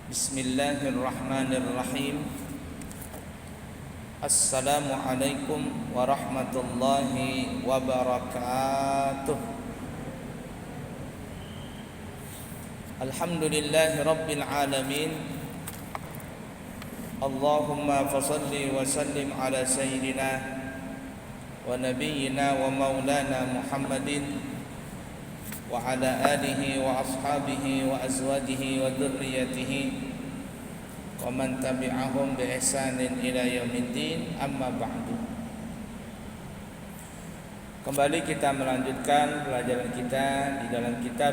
Bismillahirrahmanirrahim. Assalamualaikum warahmatullahi wabarakatuh. Alhamdulillahi rabbil alamin. Allahumma fasalli wa sallim ala sayyidina wa nabiyyina wa maulana Muhammadin wa ala alihi wa ashabihi wa azwajihi wa dhurriyyatihi wa man tabi'ahum bi ihsanin ila yaumiddin, amma ba'du. Kembali kita melanjutkan pelajaran kita di dalam kitab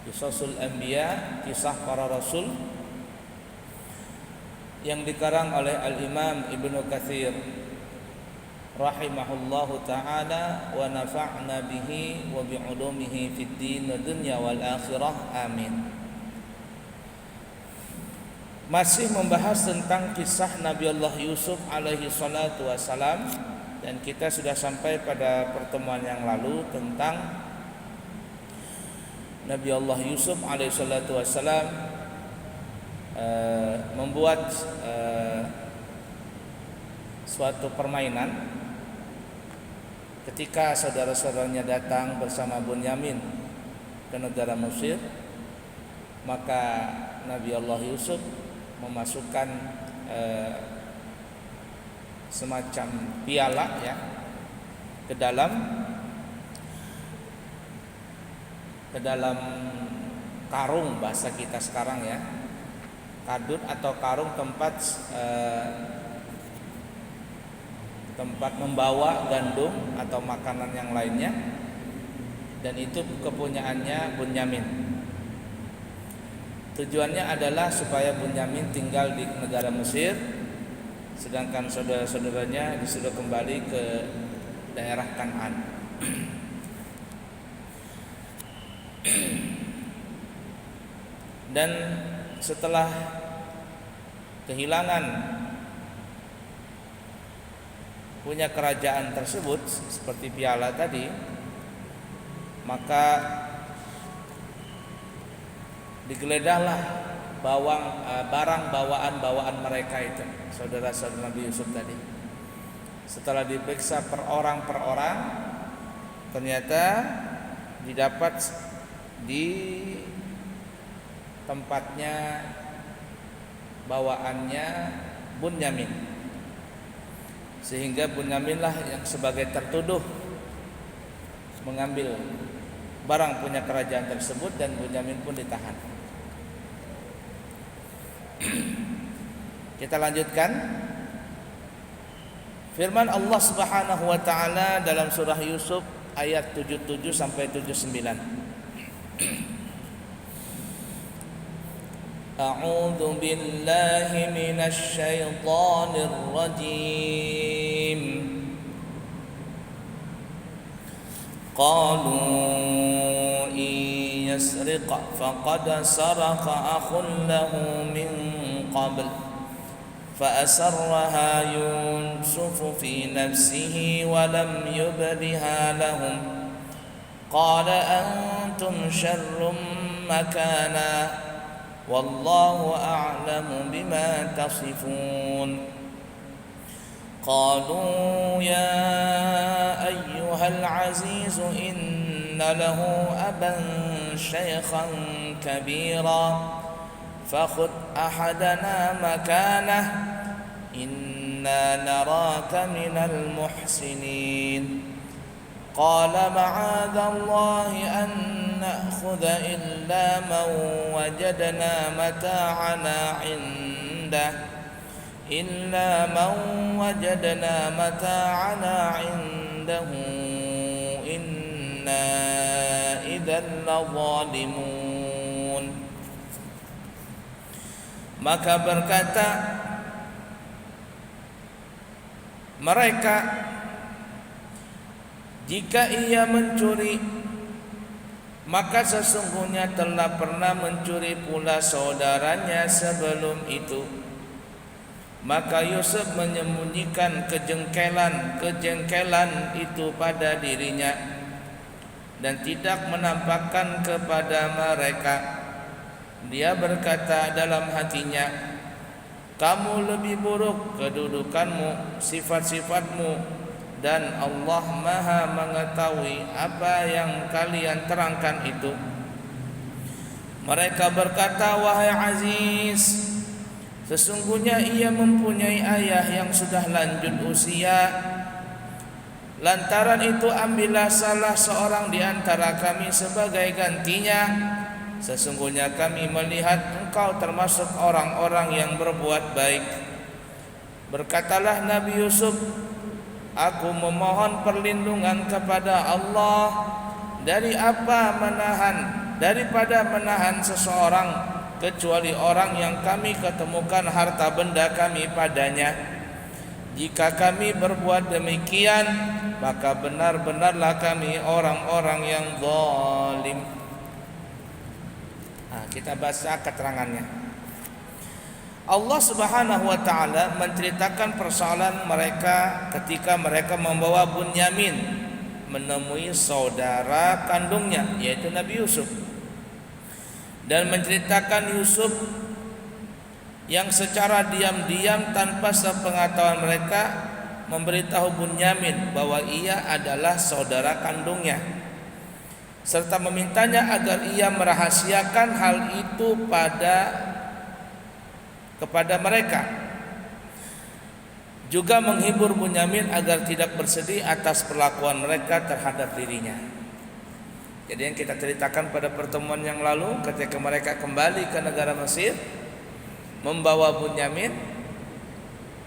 Qisasul Anbiya, kisah para rasul, yang dikarang oleh Al-Imam Ibnu Katsir rahimahullahu ta'ala wa nafa'na bihi wa bi'ulumihi fid din wa dunya wal akhirah, amin. Masih membahas tentang kisah Nabi Allah Yusuf alaihi salatu wassalam, dan kita sudah sampai pada pertemuan yang lalu tentang Nabi Allah Yusuf alaihi salatu wassalam membuat suatu permainan ketika saudara-saudaranya datang bersama Bunyamin ke negara Mesir. Maka Nabi Allah Yusuf memasukkan semacam piala ya ke dalam karung, bahasa kita sekarang ya, kadut atau karung, tempat membawa gandum atau makanan yang lainnya, dan itu kepunyaannya Bunyamin. Tujuannya adalah supaya Bunyamin tinggal di negara Mesir, sedangkan saudara-saudaranya disuruh kembali ke daerah Kan'an. Dan setelah kehilangan punya kerajaan tersebut seperti piala tadi, maka digeledahlah barang bawaan mereka itu, saudara-saudara Nabi Yusuf tadi. Setelah diperiksa per orang, ternyata didapat di tempatnya bawaannya Bunyamin, sehingga Bunyaminlah yang sebagai tertuduh mengambil barang punya kerajaan tersebut, dan Bunyamin pun ditahan. Kita lanjutkan firman Allah Subhanahu wa taala dalam surah Yusuf ayat 77 sampai 79. A'udzu billahi minasy syaithanir rajim. Qalu in yasriq faqad saraqa akhun lahu min qabl fa asarraha Yusuf fi nafsihi wa lam yubdiha lahum qala antum syarrum makana wallahu a'lamu bima tasifun. قالوا يا أيها العزيز إن له أبا شيخا كبيرا فخذ أحدنا مكانه إنا نراك من المحسنين قال معاذ الله أن نأخذ إلا من وجدنا متاعنا عنده إلا من وجدنا متاعنا عنده إنا إذا لظالمون. Maka berkata mereka, jika ia mencuri, maka sesungguhnya telah pernah mencuri pula saudaranya sebelum itu. Maka Yusuf menyembunyikan kejengkelan itu pada dirinya dan tidak menampakkan kepada mereka. Dia berkata dalam hatinya, kamu lebih buruk kedudukanmu, sifat-sifatmu, dan Allah Maha mengetahui apa yang kalian terangkan itu. Mereka berkata, wahai Aziz, sesungguhnya ia mempunyai ayah yang sudah lanjut usia. Lantaran itu ambillah salah seorang di antara kami sebagai gantinya. Sesungguhnya kami melihat engkau termasuk orang-orang yang berbuat baik. Berkatalah Nabi Yusuf, aku memohon perlindungan kepada Allah daripada menahan seseorang, kecuali orang yang kami ketemukan harta benda kami padanya. Jika kami berbuat demikian, maka benar-benarlah kami orang-orang yang zalim. Kita baca keterangannya. Allah Subhanahu wa taala menceritakan persoalan mereka ketika mereka membawa Bunyamin menemui saudara kandungnya, yaitu Nabi Yusuf, dan menceritakan Yusuf yang secara diam-diam tanpa sepengetahuan mereka memberitahu Bunyamin bahwa ia adalah saudara kandungnya, serta memintanya agar ia merahasiakan hal itu kepada mereka. Juga menghibur Bunyamin agar tidak bersedih atas perlakuan mereka terhadap dirinya. Jadi yang kita ceritakan pada pertemuan yang lalu, ketika mereka kembali ke negara Mesir membawa Bunyamin,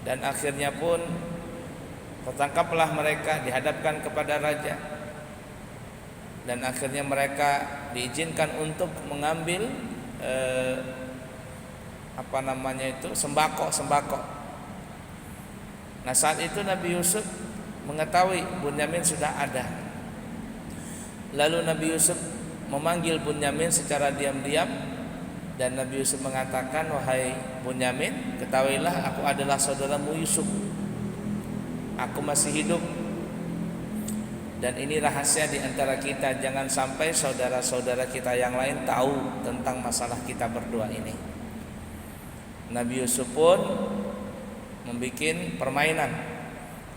dan akhirnya pun tertangkaplah mereka, dihadapkan kepada raja, dan akhirnya mereka diizinkan untuk mengambil sembako. Nah, saat itu Nabi Yusuf mengetahui Bunyamin sudah ada. Lalu Nabi Yusuf memanggil Bunyamin secara diam-diam, dan Nabi Yusuf mengatakan, wahai Bunyamin, ketahuilah aku adalah saudaramu Yusuf. Aku masih hidup, dan ini rahasia di antara kita. Jangan sampai saudara-saudara kita yang lain tahu tentang masalah kita berdua ini. Nabi Yusuf pun membuat permainan.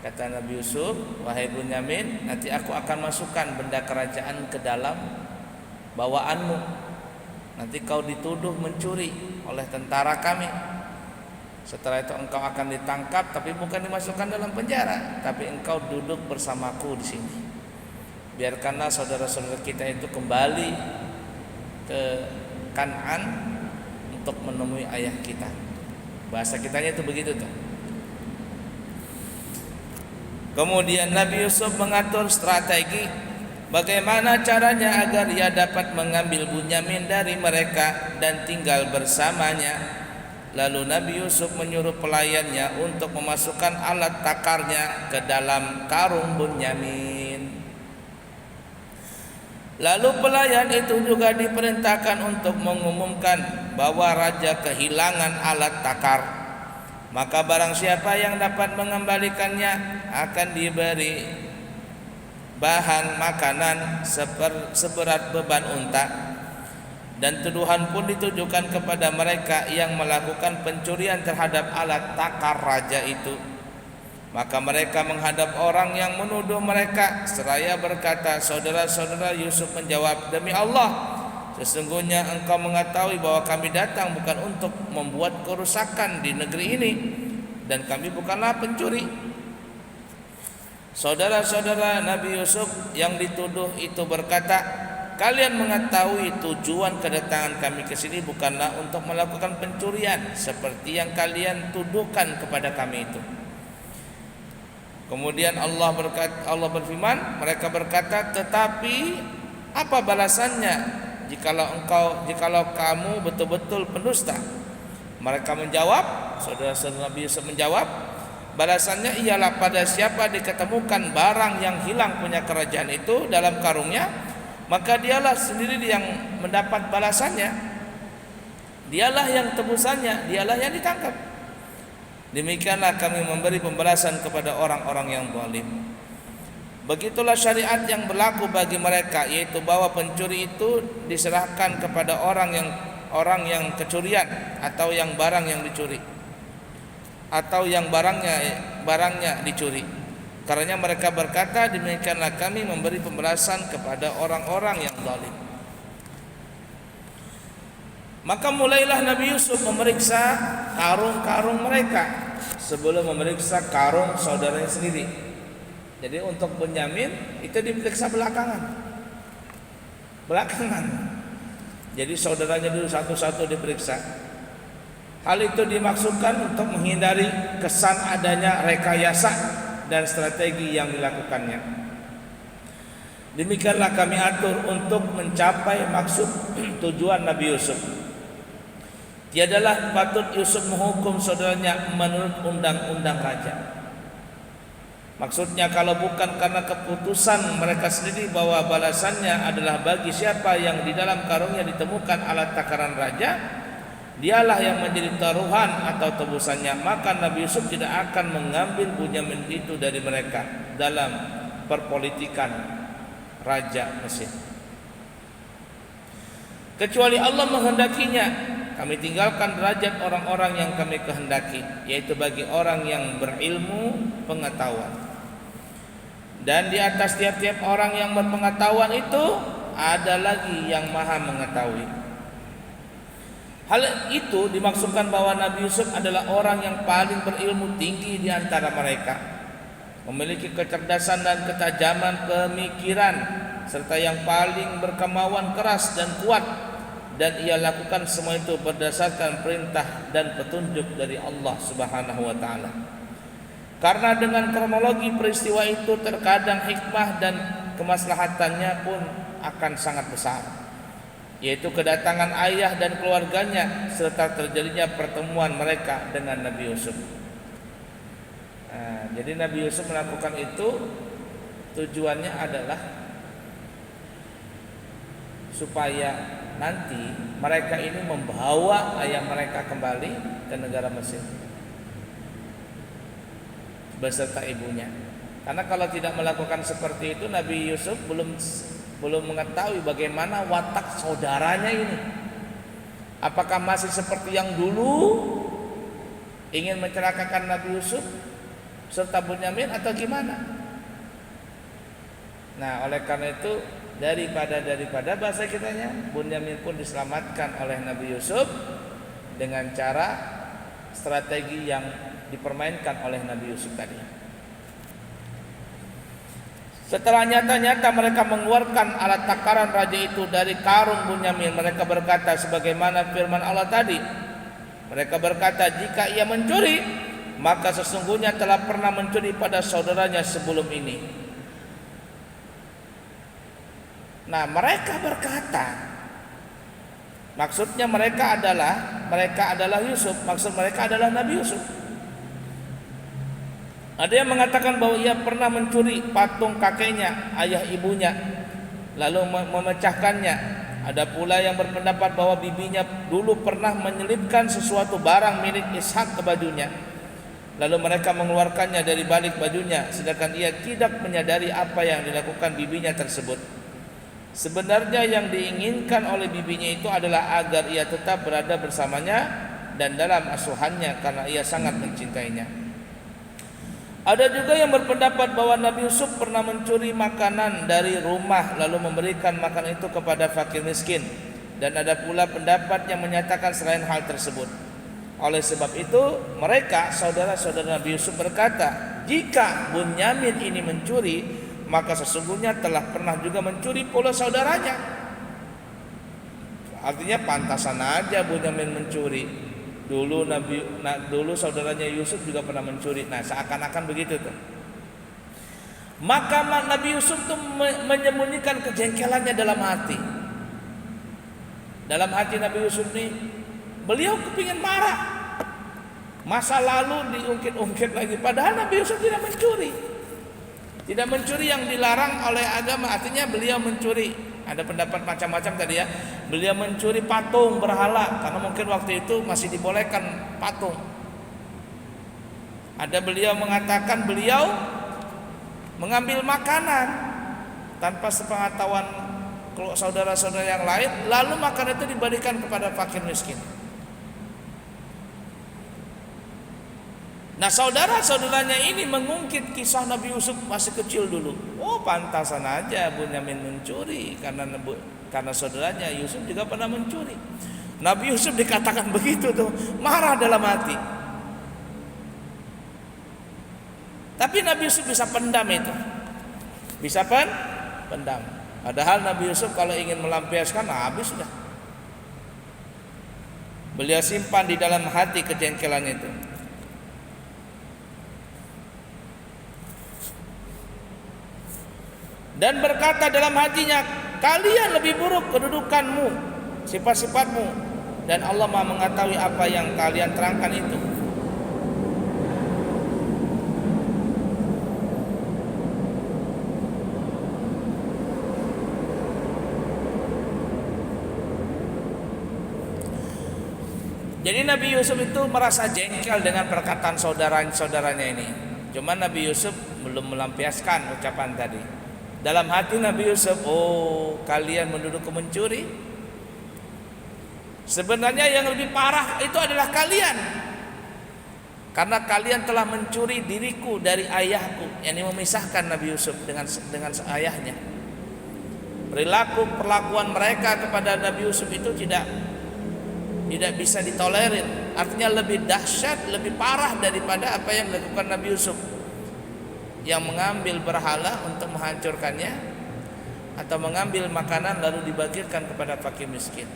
Kata Nabi Yusuf, wahai Bunyamin, nanti aku akan masukkan benda kerajaan ke dalam bawaanmu. Nanti kau dituduh mencuri oleh tentara kami. Setelah itu engkau akan ditangkap, tapi bukan dimasukkan dalam penjara, tapi engkau duduk bersamaku di sini. Biarkanlah saudara-saudara kita itu kembali ke Kan'an untuk menemui ayah kita. Bahasa kitanya itu begitu tuh. Kemudian Nabi Yusuf mengatur strategi bagaimana caranya agar ia dapat mengambil Bunyamin dari mereka dan tinggal bersamanya. Lalu Nabi Yusuf menyuruh pelayannya untuk memasukkan alat takarnya ke dalam karung Bunyamin. Lalu pelayan itu juga diperintahkan untuk mengumumkan bahwa raja kehilangan alat takar. Maka barang siapa yang dapat mengembalikannya akan diberi bahan makanan seberat beban unta. Dan tuduhan pun ditujukan kepada mereka yang melakukan pencurian terhadap alat takar raja itu. Maka mereka menghadap orang yang menuduh mereka seraya berkata, saudara-saudara Yusuf menjawab, demi Allah, sesungguhnya engkau mengetahui bahwa kami datang bukan untuk membuat kerusakan di negeri ini, dan kami bukanlah pencuri. Saudara-saudara Nabi Yusuf yang dituduh itu berkata, kalian mengetahui tujuan kedatangan kami ke sini bukanlah untuk melakukan pencurian seperti yang kalian tuduhkan kepada kami itu. Kemudian Allah berfirman, mereka berkata, tetapi apa balasannya jikalau kamu betul-betul pendusta? Mereka menjawab, saudara-saudara Nabi Yusuf menjawab, balasannya ialah pada siapa diketemukan barang yang hilang punya kerajaan itu dalam karungnya, maka dialah sendiri yang mendapat balasannya. Dialah yang tebusannya, dialah yang ditangkap. Demikianlah kami memberi pembalasan kepada orang-orang yang zalim. Begitulah syariat yang berlaku bagi mereka, yaitu bahwa pencuri itu diserahkan kepada orang yang orang yang kecurian atau yang barang yang dicuri atau yang barangnya dicuri. Karena mereka berkata, demikianlah kami memberi pembalasan kepada orang-orang yang zalim. Maka mulailah Nabi Yusuf memeriksa karung-karung mereka sebelum memeriksa karung saudaranya sendiri. Jadi untuk Bunyamin itu diperiksa belakangan. Jadi saudaranya dulu satu-satu diperiksa. Hal itu dimaksudkan untuk menghindari kesan adanya rekayasa dan strategi yang dilakukannya. Demikianlah kami atur untuk mencapai maksud tujuan Nabi Yusuf. Tiadalah patut Yusuf menghukum saudaranya menurut undang-undang raja. Maksudnya kalau bukan karena keputusan mereka sendiri bahwa balasannya adalah bagi siapa yang di dalam karungnya ditemukan alat takaran raja, dialah yang menjadi taruhan atau tebusannya, maka Nabi Yusuf tidak akan mengambil Bunyamin itu dari mereka dalam perpolitikan raja Mesir. Kecuali Allah menghendakinya, kami tinggalkan derajat orang-orang yang kami kehendaki, yaitu bagi orang yang berilmu pengetahuan. Dan di atas tiap-tiap orang yang berpengetahuan itu ada lagi yang maha mengetahui. Hal itu dimaksudkan bahwa Nabi Yusuf adalah orang yang paling berilmu tinggi di antara mereka, memiliki kecerdasan dan ketajaman pemikiran, serta yang paling berkemauan keras dan kuat, dan ia lakukan semua itu berdasarkan perintah dan petunjuk dari Allah Subhanahu wa taala. Karena dengan kronologi peristiwa itu terkadang hikmah dan kemaslahatannya pun akan sangat besar, yaitu kedatangan ayah dan keluarganya serta terjadinya pertemuan mereka dengan Nabi Yusuf. Jadi Nabi Yusuf melakukan itu tujuannya adalah supaya nanti mereka ini membawa ayah mereka kembali ke negara Mesir beserta ibunya. Karena kalau tidak melakukan seperti itu, Nabi Yusuf belum mengetahui bagaimana watak saudaranya ini. Apakah masih seperti yang dulu ingin mencelakakan Nabi Yusuf serta Bunyamin atau gimana? Nah, oleh karena itu daripada bahasa kitanya, Bunyamin pun diselamatkan oleh Nabi Yusuf dengan cara strategi yang dipermainkan oleh Nabi Yusuf tadi. Setelah nyata-nyata mereka mengeluarkan alat takaran raja itu dari karung Bunyamin, mereka berkata sebagaimana firman Allah tadi. Mereka berkata, jika ia mencuri, maka sesungguhnya telah pernah mencuri pada saudaranya sebelum ini. Nah, mereka berkata, maksudnya mereka adalah Yusuf, maksud mereka adalah Nabi Yusuf. Ada yang mengatakan bahwa ia pernah mencuri patung kakeknya, ayah ibunya, lalu memecahkannya. Ada pula yang berpendapat bahwa bibinya dulu pernah menyelipkan sesuatu barang milik Ishak ke bajunya, lalu mereka mengeluarkannya dari balik bajunya, sedangkan ia tidak menyadari apa yang dilakukan bibinya tersebut. Sebenarnya yang diinginkan oleh bibinya itu adalah agar ia tetap berada bersamanya dan dalam asuhannya karena ia sangat mencintainya. Ada juga yang berpendapat bahwa Nabi Yusuf pernah mencuri makanan dari rumah lalu memberikan makanan itu kepada fakir miskin, dan ada pula pendapat yang menyatakan selain hal tersebut. Oleh sebab itu mereka saudara-saudara Nabi Yusuf berkata, jika Bunyamin ini mencuri, maka sesungguhnya telah pernah juga mencuri pula saudaranya. Artinya pantasan aja Bunyamin mencuri. Dulu saudaranya Yusuf juga pernah mencuri. Nah, seakan-akan begitu tuh. Maka Nabi Yusuf tuh menyembunyikan kejengkelannya dalam hati. Dalam hati Nabi Yusuf nih, beliau kepingin marah. Masa lalu diungkit-ungkit lagi. Padahal Nabi Yusuf tidak mencuri. Tidak mencuri yang dilarang oleh agama. Artinya beliau mencuri. Ada pendapat macam-macam tadi ya. Beliau mencuri patung berhala karena mungkin waktu itu masih dibolehkan patung. Ada beliau mengatakan beliau mengambil makanan tanpa sepengetahuan saudara-saudara yang lain, lalu makanan itu diberikan kepada fakir miskin. Nah, saudara-saudaranya ini mengungkit kisah Nabi Yusuf masih kecil dulu. Oh, pantasan aja Bunyamin mencuri karena saudaranya Yusuf juga pernah mencuri. Nabi Yusuf dikatakan begitu tuh, marah dalam hati. Tapi Nabi Yusuf bisa pendam itu. Bisa pendam. Padahal Nabi Yusuf kalau ingin melampiaskan habis sudah. Beliau simpan di dalam hati kejengkelan itu. Dan berkata dalam hatinya, kalian lebih buruk kedudukanmu, sifat-sifatmu, dan Allah Maha mengetahui apa yang kalian terangkan itu. Jadi Nabi Yusuf itu merasa jengkel dengan perkataan saudaranya ini. Cuma Nabi Yusuf belum melampiaskan ucapan tadi. Dalam hati Nabi Yusuf, oh kalian menduduki mencuri. Sebenarnya yang lebih parah itu adalah kalian, karena kalian telah mencuri diriku dari ayahku. Yang memisahkan Nabi Yusuf dengan ayahnya. Perlakuan mereka kepada Nabi Yusuf itu tidak bisa ditolerir. Artinya lebih dahsyat, lebih parah daripada apa yang dilakukan Nabi Yusuf, yang mengambil berhala untuk menghancurkannya atau mengambil makanan lalu dibagikan kepada fakir miskin.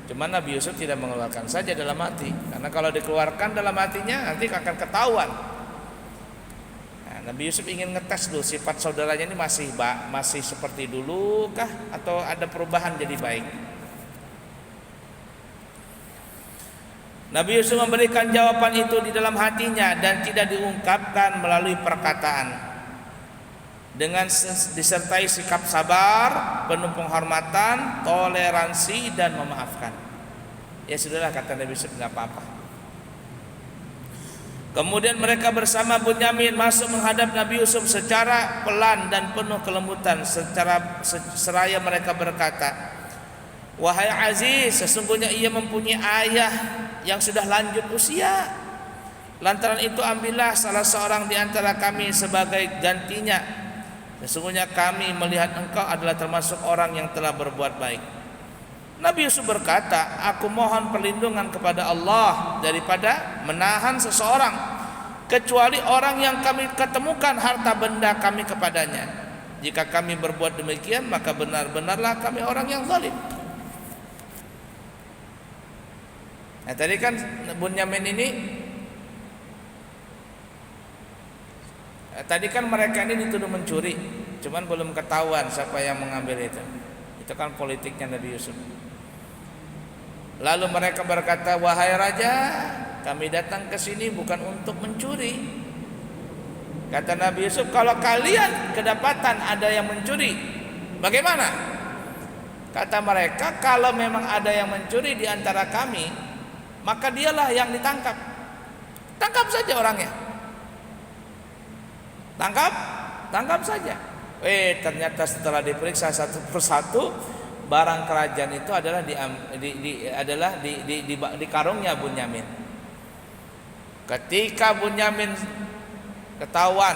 Cuma Nabi Yusuf tidak mengeluarkan saja dalam hati, karena kalau dikeluarkan dalam hatinya nanti akan ketahuan. Nah, Nabi Yusuf ingin ngetes dulu sifat saudaranya ini masih seperti dulu kah atau ada perubahan jadi baik. Nabi Yusuf memberikan jawaban itu di dalam hatinya dan tidak diungkapkan melalui perkataan, dengan disertai sikap sabar, penuh penghormatan, toleransi dan memaafkan. Ya sudahlah, kata Nabi Yusuf, enggak apa-apa. Kemudian mereka bersama Bunyamin masuk menghadap Nabi Yusuf secara pelan dan penuh kelembutan. Secara seraya mereka berkata, wahai Aziz, sesungguhnya ia mempunyai ayah yang sudah lanjut usia. Lantaran itu ambillah salah seorang di antara kami sebagai gantinya. Sesungguhnya kami melihat engkau adalah termasuk orang yang telah berbuat baik. Nabi Yusuf berkata, aku mohon perlindungan kepada Allah daripada menahan seseorang, kecuali orang yang kami ketemukan harta benda kami kepadanya. Jika kami berbuat demikian, maka benar-benarlah kami orang yang zalim. Nah, tadi kan Bunyamin ini, tadi kan mereka ini dituduh mencuri, cuman belum ketahuan siapa yang mengambil itu. Itu kan politiknya Nabi Yusuf. Lalu mereka berkata, wahai raja, kami datang ke sini bukan untuk mencuri. Kata Nabi Yusuf, kalau kalian kedapatan ada yang mencuri, bagaimana? Kata mereka, kalau memang ada yang mencuri di antara kami, maka dialah yang ditangkap. Tangkap saja orangnya. Tangkap saja. Ternyata setelah diperiksa satu persatu, barang kerajaan itu adalah di karungnya Bunyamin. Ketika Bunyamin ketahuan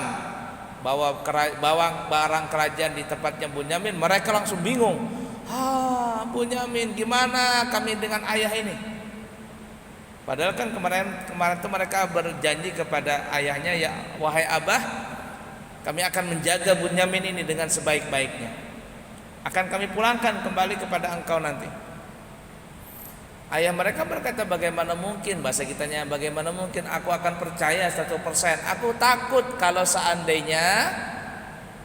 bahwa barang kerajaan di tempatnya Bunyamin, mereka langsung bingung. Bunyamin, gimana kami dengan ayah ini? Padahal kan kemarin itu mereka berjanji kepada ayahnya, ya wahai abah, kami akan menjaga Bunyamin ini dengan sebaik-baiknya. Akan kami pulangkan kembali kepada engkau nanti. Ayah mereka berkata, bagaimana mungkin, bahasa kitanya, bagaimana mungkin aku akan percaya 100%. Aku takut kalau seandainya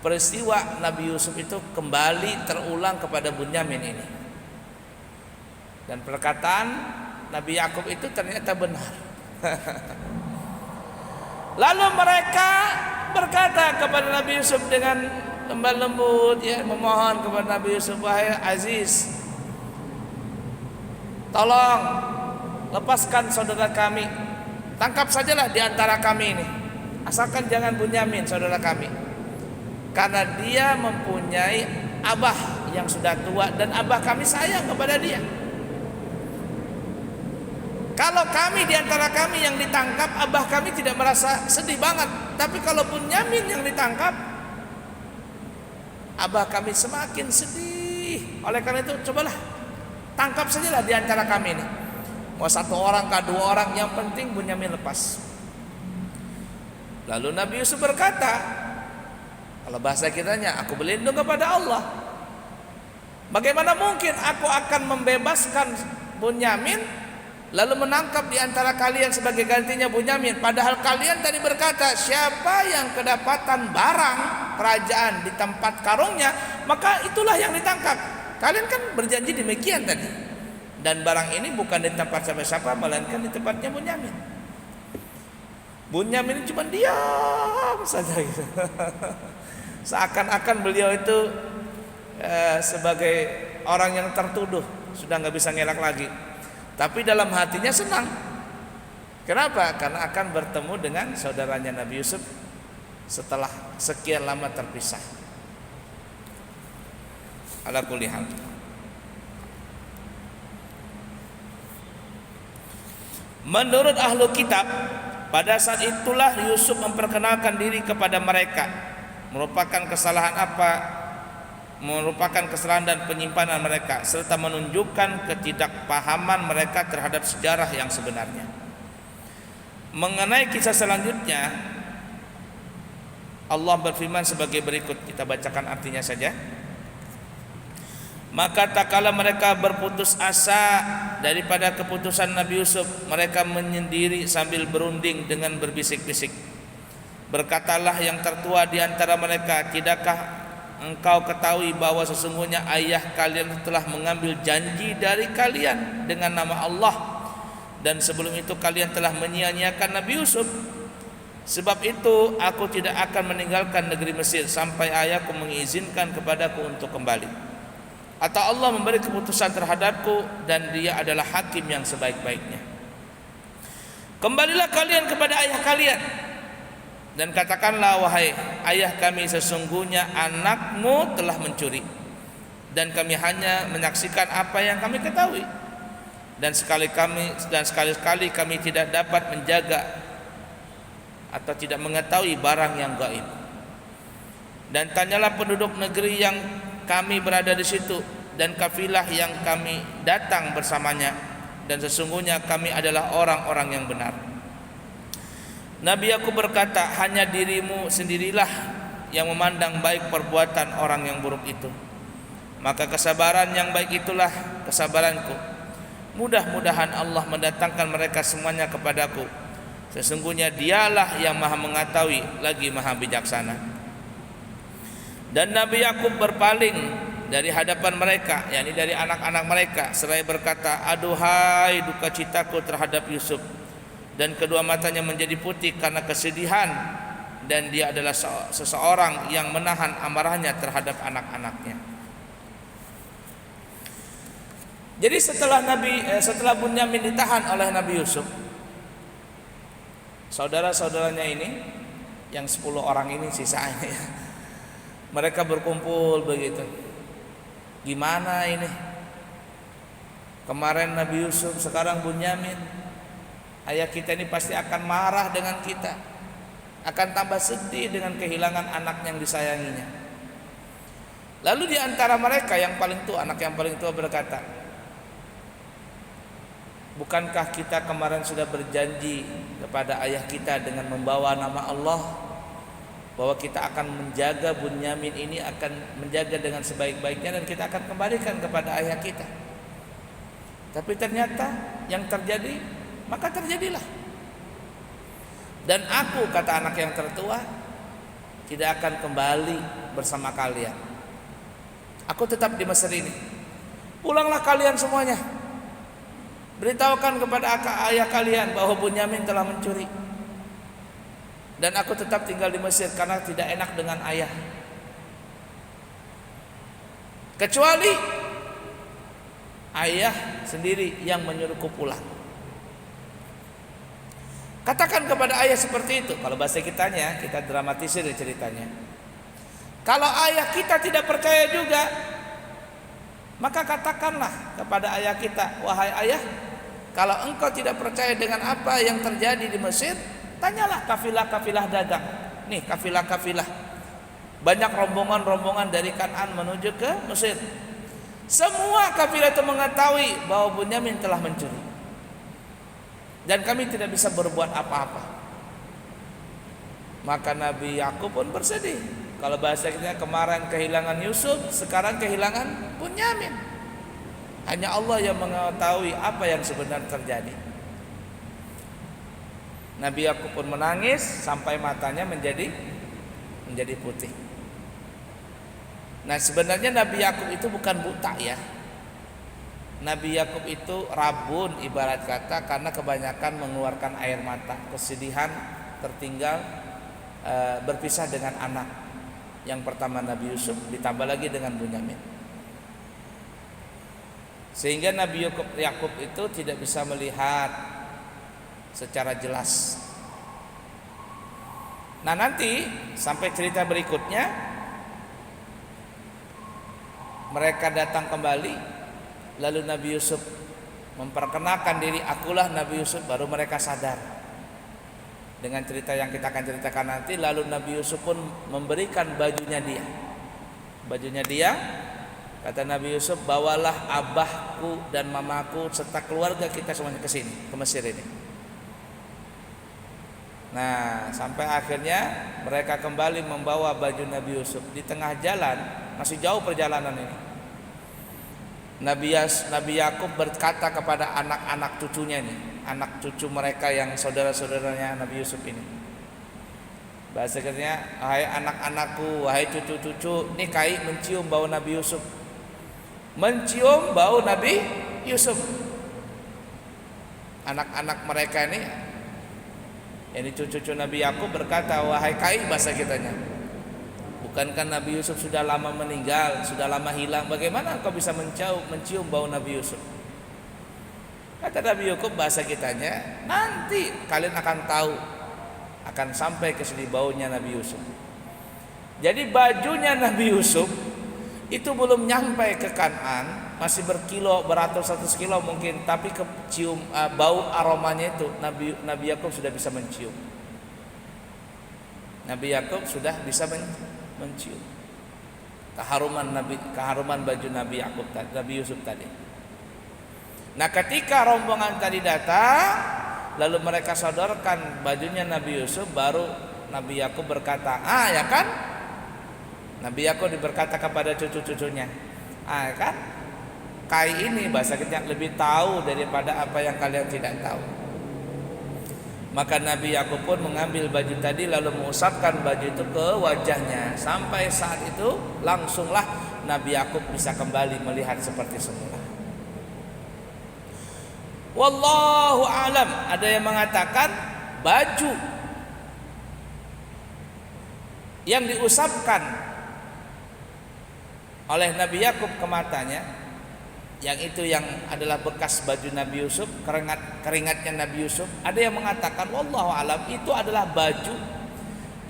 peristiwa Nabi Yusuf itu kembali terulang kepada Bunyamin ini. Dan perkataan Nabi Yakub itu ternyata benar. Lalu mereka berkata kepada Nabi Yusuf dengan lemah lembut, ya, memohon kepada Nabi Yusuf, wahai Aziz, tolong lepaskan saudara kami, tangkap sajalah di antara kami ini, asalkan jangan Bunyamin saudara kami. karena dia mempunyai abah yang sudah tua dan abah kami sayang kepada dia. Kalau kami di antara kami yang ditangkap, abah kami tidak merasa sedih banget. Tapi kalau Bunyamin yang ditangkap, abah kami semakin sedih. Oleh karena itu cobalah tangkap sajalah di antara kami ini. Mau 1 orang kah 2 orang, yang penting Bunyamin lepas. Lalu Nabi Yusuf berkata, kalau bahasa kitanya, aku berlindung kepada Allah. Bagaimana mungkin aku akan membebaskan Bunyamin lalu menangkap di antara kalian sebagai gantinya Bunyamin, padahal kalian tadi berkata siapa yang kedapatan barang kerajaan di tempat karungnya maka itulah yang ditangkap. Kalian kan berjanji demikian tadi. Dan barang ini bukan di tempat siapa-siapa, melainkan di tempatnya Bunyamin. Bunyamin cuma diam saja gitu. Seakan-akan beliau itu sebagai orang yang tertuduh, sudah nggak bisa ngelak lagi. Tapi dalam hatinya senang. Kenapa? Karena akan bertemu dengan saudaranya Nabi Yusuf setelah sekian lama terpisah. Ala kulli hal. Menurut ahlu kitab, pada saat itulah Yusuf memperkenalkan diri kepada mereka. Merupakan kesalahan dan penyimpanan mereka, serta menunjukkan ketidakpahaman mereka terhadap sejarah yang sebenarnya. Mengenai kisah selanjutnya, Allah berfirman sebagai berikut, kita bacakan artinya saja. Maka tak kala mereka berputus asa daripada keputusan Nabi Yusuf, mereka menyendiri sambil berunding dengan berbisik-bisik. Berkatalah yang tertua di antara mereka, tidakkah engkau ketahui bahwa sesungguhnya ayah kalian telah mengambil janji dari kalian dengan nama Allah, dan sebelum itu kalian telah menyia-nyiakan Nabi Yusuf. Sebab itu aku tidak akan meninggalkan negeri Mesir sampai ayahku mengizinkan kepadaku untuk kembali, atau Allah memberi keputusan terhadapku, dan dia adalah hakim yang sebaik-baiknya. Kembalilah kalian kepada ayah kalian dan katakanlah, wahai ayah kami, sesungguhnya anakmu telah mencuri, dan kami hanya menyaksikan apa yang kami ketahui, dan sekali-kali kami tidak dapat menjaga atau tidak mengetahui barang yang gaib. Dan tanyalah penduduk negeri yang kami berada di situ dan kafilah yang kami datang bersamanya, dan sesungguhnya kami adalah orang-orang yang benar. Nabi Yakub berkata, hanya dirimu sendirilah yang memandang baik perbuatan orang yang buruk itu. Maka kesabaran yang baik itulah kesabaranku. Mudah-mudahan Allah mendatangkan mereka semuanya kepadaku. Sesungguhnya dialah yang maha mengetahui lagi maha bijaksana. Dan Nabi Yakub berpaling dari hadapan mereka, yakni dari anak-anak mereka, seraya berkata, aduhai duka citaku terhadap Yusuf. Dan kedua matanya menjadi putih karena kesedihan, dan dia adalah seseorang yang menahan amarahnya terhadap anak-anaknya. Jadi setelah Bunyamin ditahan oleh Nabi Yusuf, saudara-saudaranya ini yang 10 orang ini sisanya, mereka berkumpul begitu. Gimana ini? Kemarin Nabi Yusuf, sekarang Bunyamin. Ayah kita ini pasti akan marah dengan kita, akan tambah sedih dengan kehilangan anak yang disayanginya. Lalu di antara mereka yang paling tua, anak yang paling tua berkata, bukankah kita kemarin sudah berjanji kepada ayah kita dengan membawa nama Allah bahwa kita akan menjaga Bunyamin ini, akan menjaga dengan sebaik-baiknya, dan kita akan kembalikan kepada ayah kita. Tapi ternyata yang terjadi, maka terjadilah. Dan aku, kata anak yang tertua, tidak akan kembali bersama kalian. Aku tetap di Mesir ini. Pulanglah kalian semuanya. Beritahukan kepada ayah kalian bahwa Bunyamin telah mencuri. Dan aku tetap tinggal di Mesir karena tidak enak dengan ayah. Kecuali ayah sendiri yang menyuruhku pulang. Katakan kepada ayah seperti itu. Kalau bahasa kitanya, kita dramatisir ceritanya. Kalau ayah kita tidak percaya juga, maka katakanlah kepada ayah kita, wahai ayah, kalau engkau tidak percaya dengan apa yang terjadi di Mesir, tanyalah kafilah-kafilah dagang. Nih kafilah-kafilah, banyak rombongan-rombongan dari Kan'an menuju ke Mesir. Semua kafilah itu mengetahui bahwa Bunyamin telah mencuri, dan kami tidak bisa berbuat apa-apa. Maka Nabi Yakub pun bersedih. Kalau bahasa kita, kemarin kehilangan Yusuf, sekarang kehilangan Bunyamin. Hanya Allah yang mengetahui apa yang sebenarnya terjadi. Nabi Yakub pun menangis sampai matanya menjadi putih. Nah, sebenarnya Nabi Yakub itu bukan buta ya. Nabi Yakub itu rabun ibarat kata, karena kebanyakan mengeluarkan air mata, kesedihan tertinggal berpisah dengan anak. Yang pertama Nabi Yusuf, ditambah lagi dengan Bunyamin. Sehingga Nabi Yakub itu tidak bisa melihat secara jelas. Nah, nanti sampai cerita berikutnya, mereka datang kembali, lalu Nabi Yusuf memperkenalkan diri, akulah Nabi Yusuf, baru mereka sadar dengan cerita yang kita akan ceritakan nanti. Lalu Nabi Yusuf pun memberikan bajunya dia. Kata Nabi Yusuf, bawalah abahku dan mamaku serta keluarga kita semuanya ke sini, ke Mesir ini. Nah, sampai akhirnya mereka kembali membawa baju Nabi Yusuf. Di tengah jalan, masih jauh perjalanan ini, Nabi Yakub berkata kepada anak-anak cucunya nih, anak cucu mereka yang saudara-saudaranya Nabi Yusuf ini. Bahasa katanya, wahai anak-anakku, wahai cucu-cucu, nih Kai mencium bau Nabi Yusuf. Mencium bau Nabi Yusuf. Anak-anak mereka ini, ini cucu-cucu Nabi Yakub berkata, wahai Kai, bahasa kitanya, bukankah Nabi Yusuf sudah lama meninggal, sudah lama hilang, bagaimana engkau bisa mencium bau Nabi Yusuf? Kata Nabi Yakub, bahasa kitanya, nanti kalian akan tahu, akan sampai ke sini baunya Nabi Yusuf. Jadi bajunya Nabi Yusuf itu belum nyampe ke Kan'an, masih beratus-ratus kilo mungkin, tapi kecium bau aromanya itu Nabi Yakub sudah bisa mencium. Nabi Yakub sudah bisa mencium keharuman baju Nabi Yusuf tadi. Nah, ketika rombongan tadi datang, lalu mereka sodorkan bajunya Nabi Yusuf, baru Nabi Yakub berkata, ya kan? Nabi Yakub berkata kepada cucu-cucunya, ya kan? Kai ini, bahasa kita, lebih tahu daripada apa yang kalian tidak tahu. Maka Nabi Yakub pun mengambil baju tadi, lalu mengusapkan baju itu ke wajahnya. Sampai saat itu langsunglah Nabi Yakub bisa kembali melihat seperti semula. Wallahu alam. Ada yang mengatakan baju yang diusapkan oleh Nabi Yakub ke matanya, yang itu yang adalah bekas baju Nabi Yusuf, keringatnya Nabi Yusuf. Ada yang mengatakan wallahu alam, itu adalah baju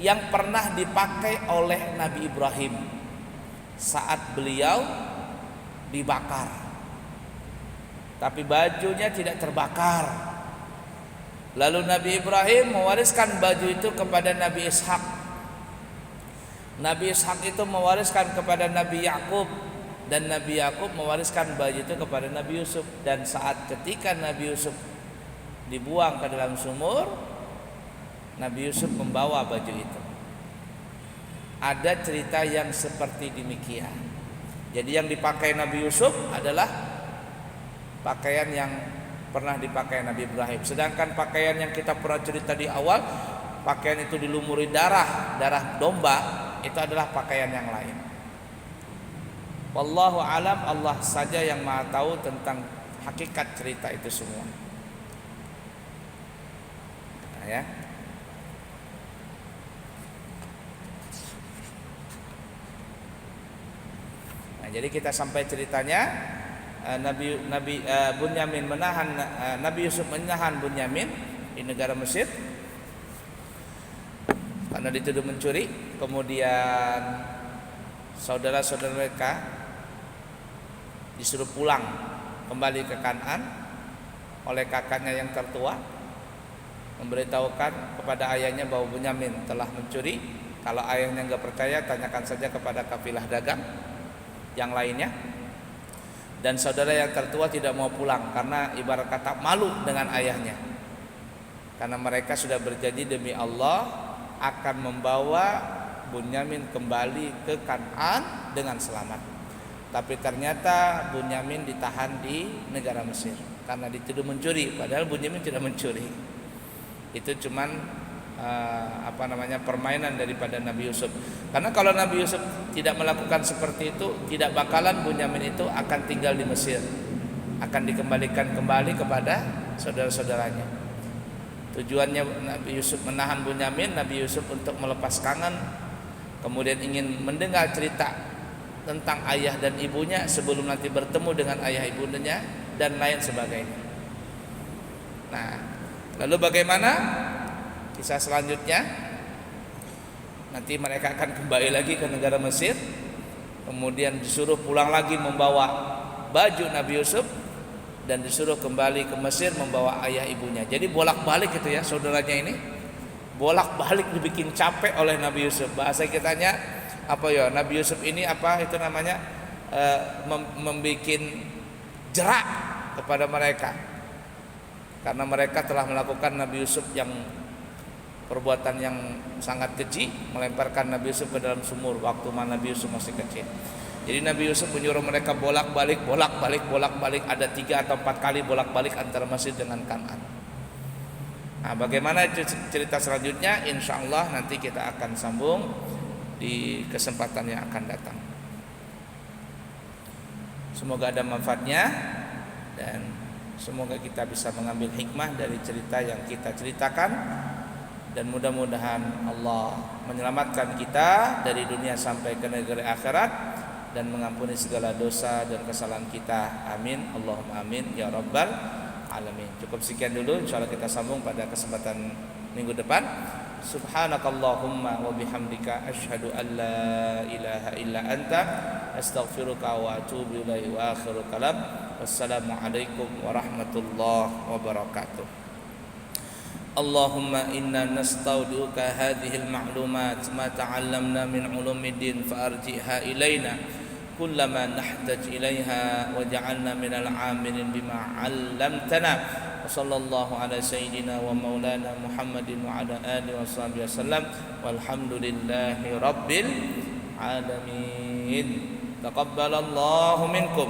yang pernah dipakai oleh Nabi Ibrahim saat beliau dibakar. Tapi bajunya tidak terbakar. Lalu Nabi Ibrahim mewariskan baju itu kepada Nabi Ishak. Nabi Ishak itu mewariskan kepada Nabi Yakub, dan Nabi Yakub mewariskan baju itu kepada Nabi Yusuf. Dan saat ketika Nabi Yusuf dibuang ke dalam sumur, Nabi Yusuf membawa baju itu. Ada cerita yang seperti demikian. Jadi yang dipakai Nabi Yusuf adalah pakaian yang pernah dipakai Nabi Ibrahim. Sedangkan pakaian yang kita pernah cerita di awal, pakaian itu dilumuri darah domba, itu adalah pakaian yang lain. Wallahu alam, Allah saja yang maha tahu tentang hakikat cerita itu semua. Nah, ya. Nah, jadi kita sampai ceritanya Bunyamin menahan Nabi Yusuf menahan Bunyamin di negara Mesir karena dituduh mencuri. Kemudian saudara-saudara mereka disuruh pulang kembali ke Kan'an oleh kakaknya yang tertua, memberitahukan kepada ayahnya bahwa Bunyamin telah mencuri. Kalau ayahnya enggak percaya, tanyakan saja kepada kafilah dagang yang lainnya. Dan saudara yang tertua tidak mau pulang karena ibarat kata malu dengan ayahnya, karena mereka sudah berjanji demi Allah akan membawa Bunyamin kembali ke Kan'an dengan selamat. Tapi ternyata Bunyamin ditahan di negara Mesir karena dituduh mencuri, padahal Bunyamin tidak mencuri. Itu cuman permainan daripada Nabi Yusuf. Karena kalau Nabi Yusuf tidak melakukan seperti itu, tidak bakalan Bunyamin itu akan tinggal di Mesir, akan dikembalikan kembali kepada saudara-saudaranya. Tujuannya Nabi Yusuf menahan Bunyamin, Nabi Yusuf untuk melepas kangen, kemudian ingin mendengar cerita tentang ayah dan ibunya sebelum nanti bertemu dengan ayah ibundanya dan lain sebagainya. Nah, lalu bagaimana kisah selanjutnya? Nanti mereka akan kembali lagi ke negara Mesir, kemudian disuruh pulang lagi membawa baju Nabi Yusuf, dan disuruh kembali ke Mesir membawa ayah ibunya. Jadi bolak-balik gitu ya saudaranya ini, bolak-balik dibikin capek oleh Nabi Yusuf. Bahasa kitanya Nabi Yusuf ini membikin jerak kepada mereka, karena mereka telah melakukan Nabi Yusuf yang perbuatan yang sangat keji, melemparkan Nabi Yusuf ke dalam sumur waktu mana Nabi Yusuf masih kecil. Jadi Nabi Yusuf menyuruh mereka bolak-balik, ada 3 atau 4 kali bolak-balik antara Mesir dengan Kan'an. Nah, bagaimana cerita selanjutnya? Insya Allah nanti kita akan sambung di kesempatan yang akan datang. Semoga ada manfaatnya dan semoga kita bisa mengambil hikmah dari cerita yang kita ceritakan, dan mudah-mudahan Allah menyelamatkan kita dari dunia sampai ke negeri akhirat dan mengampuni segala dosa dan kesalahan kita. Amin, Allahumma amin ya rabbal alamin. Cukup sekian dulu, insyaallah kita sambung pada kesempatan minggu depan. Subhanakallahumma wa bihamdika asyhadu an la ilaha illa anta astaghfiruka wa atubu ilaihi wa akhiru kalam. Wassalamu alaikum warahmatullahi wabarakatuh. Allahumma inna nastaudiuka hadhil ma'lumat ma ta'allamna min ulumiddin fa'arji'ha ilaina kullama nahtaj ilaiha waj'alna minal 'amilin bima 'allamtana. Wassallallahu ala sayyidina wa maulana Muhammadin wa ala alihi washabihi wasallam walhamdulillahi rabbil alamin. Taqabbalallahu minkum.